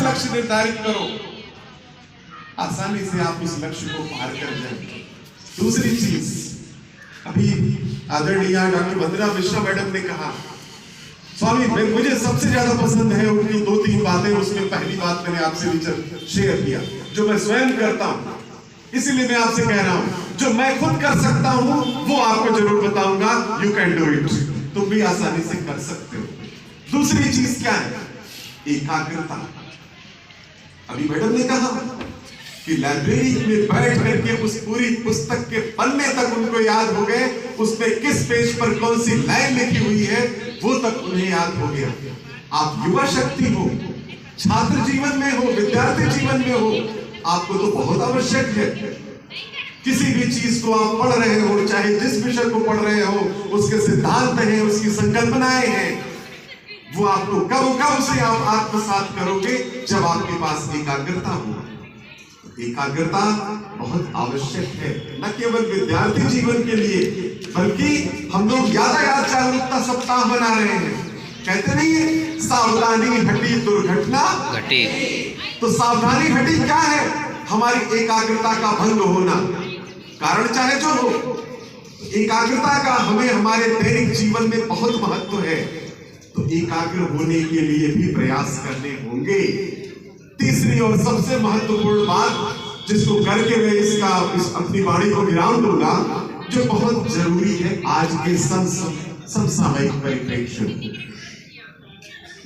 लक्ष्य निर्धारित करो, आसानी से आप उस लक्ष्य को पार कर जाएंगे। दूसरी चीज, अभी आदरणीय डॉक्टर वंदना मिश्रा मैडम ने कहा, स्वामी मुझे सबसे ज्यादा पसंद है उनकी 2-3 बातें। उसमें पहली बात मैंने आपसे शेयर किया, जो मैं स्वयं करता हूं, इसीलिए मैं आपसे कह रहा हूं, जो मैं खुद कर सकता हूं वो आपको जरूर बताऊंगा। यू कैन डू इट, तुम भी आसानी से कर सकते हो। दूसरी चीज क्या है? एकाग्रता। अभी मैडम ने कहा कि लाइब्रेरी में बैठ करके उस पूरी पुस्तक के पन्ने तक उनको याद हो गए, उसमें किस पेज पर कौन सी लाइन लिखी हुई है वो तक उन्हें याद हो गया। आप युवा शक्ति हो, छात्र जीवन में हो, विद्यार्थी जीवन में हो, आपको तो बहुत आवश्यक है। किसी भी चीज को आप पढ़ रहे हो, चाहे जिस विषय को पढ़ रहे हो, उसके सिद्धांत हैं, उसकी संकल्पनाएं हैं, वो आपको कब उसे आप आत्मसात करोगे? जब आपके पास एकाग्रता हो। एकाग्रता बहुत आवश्यक है, न केवल विद्यार्थी जीवन के लिए, बल्कि हम लोग यातायात जागरूकता सप्ताह मना रहे हैं। कहते नहीं है, सावधानी हटी दुर्घटना घटी। तो सावधानी हटी क्या है? हमारी एकाग्रता का भंग होना। कारण चाहे जो हो, एकाग्रता का हमें हमारे दैनिक जीवन में बहुत महत्व है। तो एकाग्र होने के लिए भी प्रयास करने होंगे। तीसरी और सबसे महत्वपूर्ण बात, जिसको करके मैं अपनी वाणी को विराम दूंगा, जो बहुत जरूरी है आज के समसामयिक परिप्रेक्ष्य,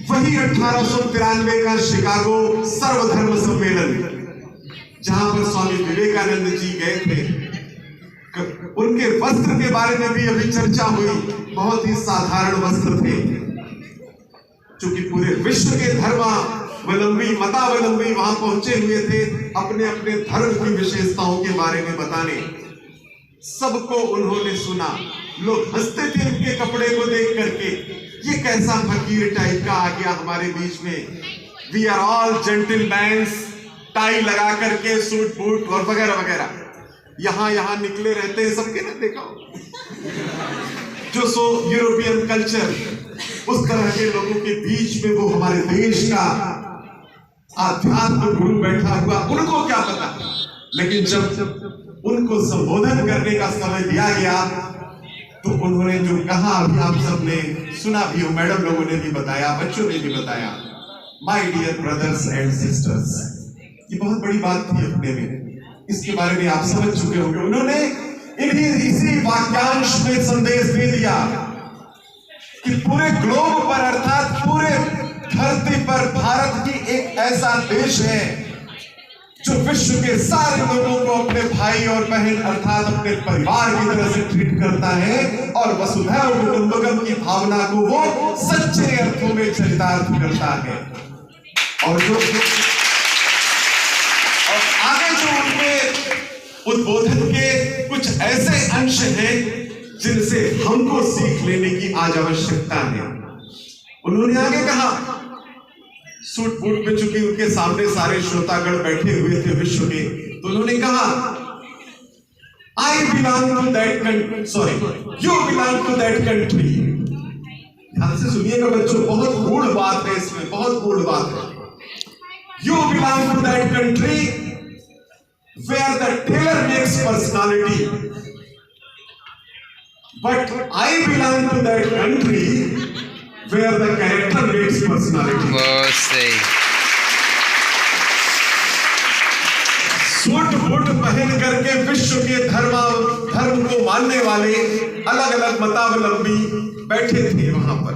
वही 1893 का शिकागो सर्वधर्म सम्मेलन, जहां पर स्वामी विवेकानंद जी गए थे। उनके वस्त्र के बारे में भी अभी चर्चा हुई। बहुत ही साधारण वस्त्र थे, क्योंकि पूरे विश्व के धर्मावलंबी, मतावलंबी वहां पहुंचे हुए थे अपने अपने धर्म की विशेषताओं के बारे में बताने। सबको उन्होंने सुना। लोग हंसते थे उनके कपड़े को देख करके, ये कैसा फकीर टाइप का आ गया हमारे बीच में। We are all gentleman, tie लगा करके, सूट बूट और वगैरह वगैरह, यहां निकले रहते हैं सबके ना, देखो जो सो यूरोपियन कल्चर, उस तरह के लोगों के बीच में वो हमारे देश का आध्यात्म गुरु बैठा हुआ, उनको क्या पता। लेकिन जब उनको संबोधन करने का समय दिया गया, तो उन्होंने जो कहा, अभी आप सबने सुना भी हो, मैडम लोगों ने भी बताया, बच्चों ने भी बताया, my dear brothers and sisters. ये बहुत बड़ी बात थी अपने में, इसके बारे में आप समझ चुके होंगे। उन्होंने इसी वाक्यांश में संदेश दे दिया कि पूरे ग्लोब पर, अर्थात पूरे धरती पर भारत ही एक ऐसा देश है जो विश्व के सारे लोगों को अपने भाई और बहन, अर्थात अपने परिवार की तरह से ट्रीट करता है, और वसुधैव कुटुंबकम की भावना को वो सच्चे अर्थों में चरितार्थ करता है। और आगे जो उनके उद्बोधन के कुछ ऐसे अंश हैं जिनसे हमको सीख लेने की आज आवश्यकता है। उन्होंने आगे कहा, सूट बूट में चूंकि उनके सामने सारे श्रोतागण बैठे हुए थे विश्व के, तो उन्होंने कहा, I belong to that country, sorry, you belong to that country. ध्यान से सुनिएगा बच्चों, बहुत गूढ़ बात है इसमें, बहुत गूढ़ बात है। You belong to that country where the tailor makes personality, but I belong to that country where the character makes personality. बहुत सही। सूट बूट पहन करके विश्व के धर्म को मानने वाले अलग अलग मतावलंबी बैठे थे वहां पर।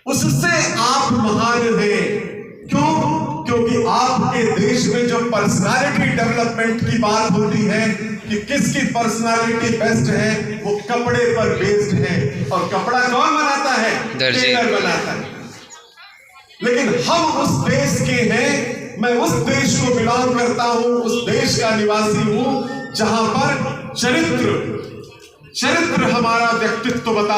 उससे आप महान हैं। क्यों? क्योंकि आपके देश में जो पर्सनालिटी डेवलपमेंट की बात होती है कि किसकी पर्सनालिटी बेस्ट है, वो कपड़े पर बेस्ड है। और कपड़ा कौन बनाता है? टेलर बनाता है। लेकिन हम उस देश के हैं, मैं उस देश को बिलोंग करता हूं, उस देश का निवासी हूं, जहां पर चरित्र हमारा व्यक्तित्व बता